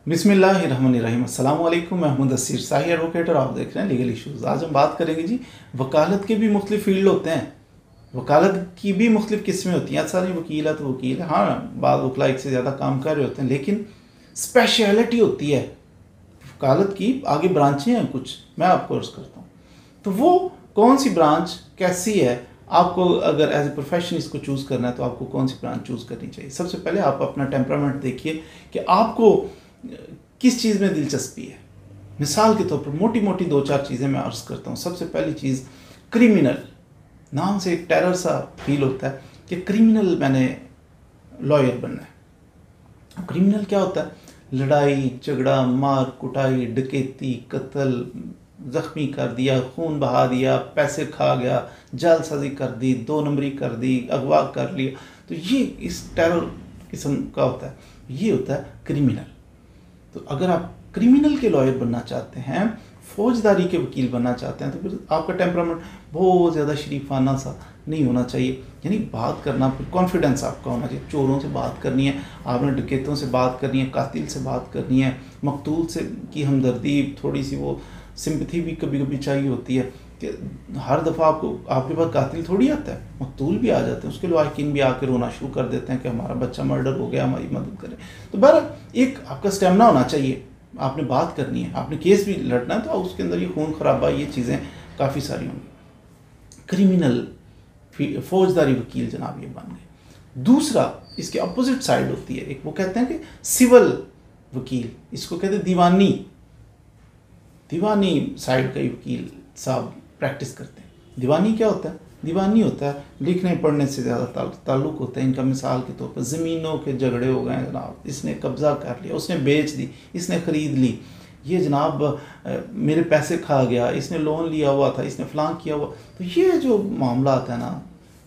बिस्मिल्लाहिर्रहमानिर्रहीम। अस्सलाम वालेकुम। मैं मुदस्सिर शाही एडवोकेट और आप देख रहे हैं लीगल इश्यूज़। आज हम बात करेंगे जी, वकालत के भी मुख्तलिफ फील्ड होते हैं, वकालत की भी मुख्तलिफ किस्में होती हैं। सारी वकील है तो वकील है, हाँ बाद वकला एक से ज़्यादा काम कर रहे होते हैं, लेकिन स्पेशलिटी होती है वकालत की। आगे ब्रांचें हैं कुछ, मैं आपको अर्ज़ करता हूँ। तो वो कौन सी ब्रांच कैसी है, आपको अगर एज ए प्रोफेशन इसको चूज़ करना है तो आपको कौन सी ब्रांच चूज़ करनी चाहिए। सबसे पहले आप अपना टेम्परामेंट देखिए कि आपको किस चीज़ में दिलचस्पी है। मिसाल के तौर पर मोटी मोटी दो चार चीज़ें मैं अर्ज़ करता हूँ। सबसे पहली चीज़, क्रिमिनल। नाम से एक टेरर सा फील होता है कि क्रिमिनल मैंने लॉयर बनना है। क्रिमिनल क्या होता है? लड़ाई झगड़ा, मार कुटाई, डकैती, कत्ल, ज़ख्मी कर दिया, खून बहा दिया, पैसे खा गया, जालसाजी कर दी, दो नंबरी कर दी, अगवा कर लिया। तो ये इस टेरर किस्म का होता है, ये होता है क्रिमिनल। तो अगर आप क्रिमिनल के लॉयर बनना चाहते हैं, फौजदारी के वकील बनना चाहते हैं, तो फिर आपका टेम्परामेंट बहुत ज़्यादा शरीफाना सा नहीं होना चाहिए। यानी बात करना, फिर कॉन्फिडेंस आपका होना चाहिए। चोरों से बात करनी है आपने, डकैतों से बात करनी है, कातिल से बात करनी है, मकतूल से की हमदर्दी, थोड़ी सी वो सिंपथी भी कभी कभी चाहिए होती है कि हर दफ़ा आपके पास कातिल थोड़ी आता है, मकतूल भी आ जाते हैं, उसके लवाकिन भी आकर रोना शुरू कर देते हैं कि हमारा बच्चा मर्डर हो गया, हमारी मदद करें। तो बहरहाल एक आपका स्टेमिना होना चाहिए, आपने बात करनी है, आपने केस भी लड़ना है, तो उसके अंदर ये खून खराबा, ये चीज़ें काफ़ी सारी होंगी। क्रिमिनल फौजदारी वकील जनाब ये बन गए। दूसरा इसके अपोजिट साइड होती है, एक वो कहते हैं कि सिविल वकील, इसको कहते हैं दीवानी। दीवानी साइड का वकील साहब प्रैक्टिस करते हैं। दीवानी क्या होता है? दीवानी होता है लिखने पढ़ने से ज़्यादा ताल्लुक़ होता है इनका। मिसाल के तौर पर ज़मीनों के झगड़े हो गए जनाब, इसने कब्ज़ा कर लिया, उसने बेच दी, इसने ख़रीद ली, ये जनाब मेरे पैसे खा गया, इसने लोन लिया हुआ था, इसने फ़लाँ किया हुआ। तो ये जो मामला आता है ना,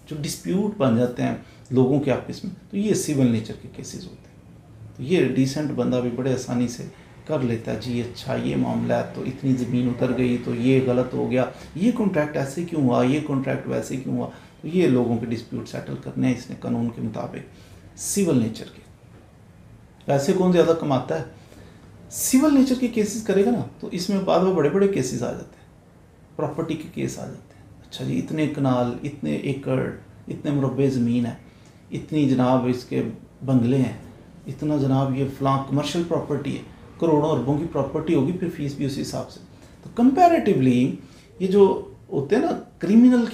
जो डिस्प्यूट बन जाते हैं लोगों के आपस में, तो ये सिविल नेचर के केसेस होते हैं। तो ये डिसेंट बंदा भी बड़े आसानी से कर लेता है जी, अच्छा ये मामला है तो इतनी ज़मीन उतर गई, तो ये गलत हो गया, ये कॉन्ट्रैक्ट ऐसे क्यों हुआ, ये कॉन्ट्रैक्ट वैसे क्यों हुआ। तो ये लोगों के डिस्प्यूट सेटल करने हैं इसने कानून के मुताबिक, सिविल नेचर के। ऐसे कौन ज़्यादा कमाता है? सिविल नेचर के केसेस करेगा ना, तो इसमें बाद में बड़े बड़े केसेस आ जाते हैं, प्रॉपर्टी के केस आ जाते हैं। अच्छा जी, इतने कनाल, इतने एकड़, इतने मुरब्बे ज़मीन है, इतनी जनाब इसके बंगले हैं, इतना जनाब ये फ़लाँ कमर्शियल प्रॉपर्टी है, करोड़ों अरबों की प्रॉपर्टी होगी, फिर फीस भी उसी हिसाब से। तो कंपैरेटिवली ये जो होते हैं ना क्रिमिनल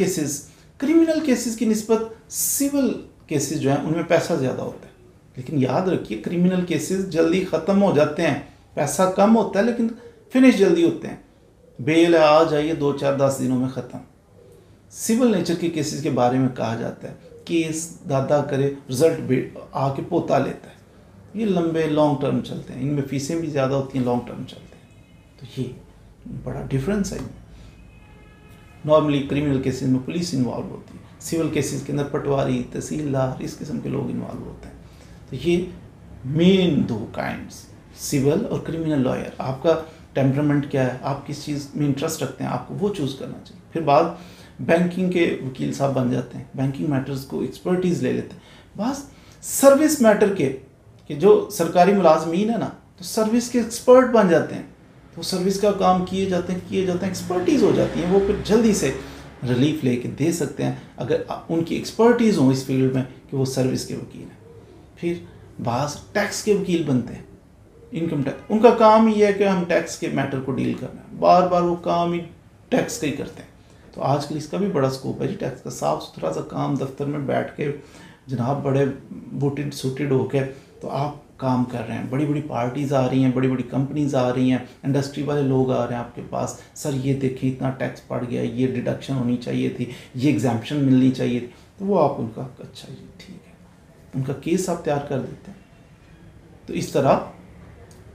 केसेस की निस्बत सिविल केसेस जो हैं उनमें पैसा ज़्यादा होता है। लेकिन याद रखिए, क्रिमिनल केसेस जल्दी ख़त्म हो जाते हैं, पैसा कम होता है लेकिन फिनिश जल्दी होते हैं। बेल आ जाइए 2-4-10 दिनों में ख़त्म। सिविल नेचर के केसेस के बारे में कहा जाता है, केस दादा करे रिजल्ट आके पोता लेता है। ये लंबे लॉन्ग टर्म चलते हैं, इनमें फीसें भी ज़्यादा होती हैं, लॉन्ग टर्म चलते हैं। तो ये बड़ा डिफरेंस है। नॉर्मली क्रिमिनल केसेस में पुलिस इन्वॉल्व होती है, सिविल केसेस के अंदर पटवारी, तहसीलदार, इस किस्म के लोग इन्वॉल्व होते हैं। तो ये मेन दो काइंड्स, सिविल और क्रिमिनल लॉयर। आपका टेम्परामेंट क्या है, आप किस चीज़ में इंटरेस्ट रखते हैं, आपको वो चूज़ करना चाहिए। फिर बाद बैंकिंग के वकील साहब बन जाते हैं, बैंकिंग मैटर्स को एक्सपर्टीज़ ले लेते हैं। बस सर्विस मैटर के कि जो सरकारी मुलाजमीन है ना, तो सर्विस के एक्सपर्ट बन जाते हैं, तो सर्विस का काम किए जाते हैं, एक्सपर्टीज़ हो जाती है, वो फिर जल्दी से रिलीफ लेके दे सकते हैं अगर उनकी एक्सपर्टीज़ हो इस फील्ड में कि वो सर्विस के वकील हैं। फिर बाज़ टैक्स के वकील बनते हैं, इनकम टैक्स, उनका काम ही है कि हम टैक्स के मैटर को डील करना है, बार बार वो काम ही टैक्स का ही करते हैं। तो आजकल इसका भी बड़ा स्कोप है जी, टैक्स का साफ़ सुथरा सा काम, दफ्तर में बैठ के जनाब बड़े बूटेड सूटेड होके तो आप काम कर रहे हैं, बड़ी बड़ी पार्टीज़ आ रही हैं, बड़ी बड़ी कंपनीज आ रही हैं, इंडस्ट्री वाले लोग आ रहे हैं आपके पास, सर ये देखिए इतना टैक्स पड़ गया, ये डिडक्शन होनी चाहिए थी, ये एग्जाम्पशन मिलनी चाहिए थी। तो वो आप उनका अच्छा जी ठीक है, उनका केस आप तैयार कर देते हैं। तो इस तरह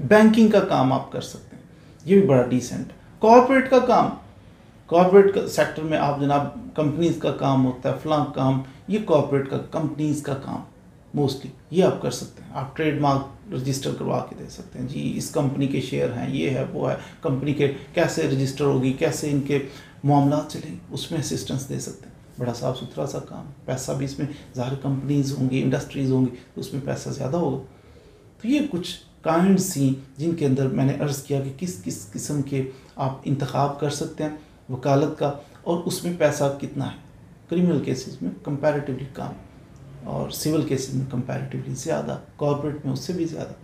बैंकिंग का काम आप कर सकते हैं, ये भी बड़ा डिसेंट। कॉर्पोरेट का काम, कॉर्पोरेट सेक्टर में आप जनाब कंपनीज का काम होता है, फलां काम, ये कॉर्पोरेट का कंपनीज का काम मोस्टली ये आप कर सकते हैं। आप ट्रेडमार्क रजिस्टर करवा के दे सकते हैं जी, इस कंपनी के शेयर हैं, ये है वो है, कंपनी के कैसे रजिस्टर होगी, कैसे इनके मामला चलेंगे, उसमें असिस्टेंस दे सकते हैं। बड़ा साफ़ सुथरा सा काम, पैसा भी इसमें ज़ाहिर कंपनीज होंगी, इंडस्ट्रीज़ होंगी, तो उसमें पैसा ज़्यादा होगा। तो ये कुछ काइंड्स थी जिनके अंदर मैंने अर्ज़ किया कि किस किस किस्म के आप इंतखाब कर सकते हैं वकालत का, और उसमें पैसा कितना है। क्रिमिनल केसेस में कंपैरेटिवली कम और सिविल केसेस में कंपैरेटिवली ज़्यादा, कॉर्पोरेट में उससे भी ज़्यादा,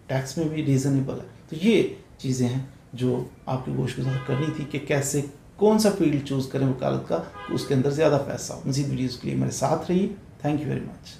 टैक्स में भी रीज़नेबल है। तो ये चीज़ें हैं जो आपकी गोशगुजार करनी थी कि कैसे कौन सा फील्ड चूज़ करें वकालत का, उसके अंदर ज़्यादा पैसा हो। मज़ीद वीडियोज़ के लिए मेरे साथ रहिए। Thank you very much.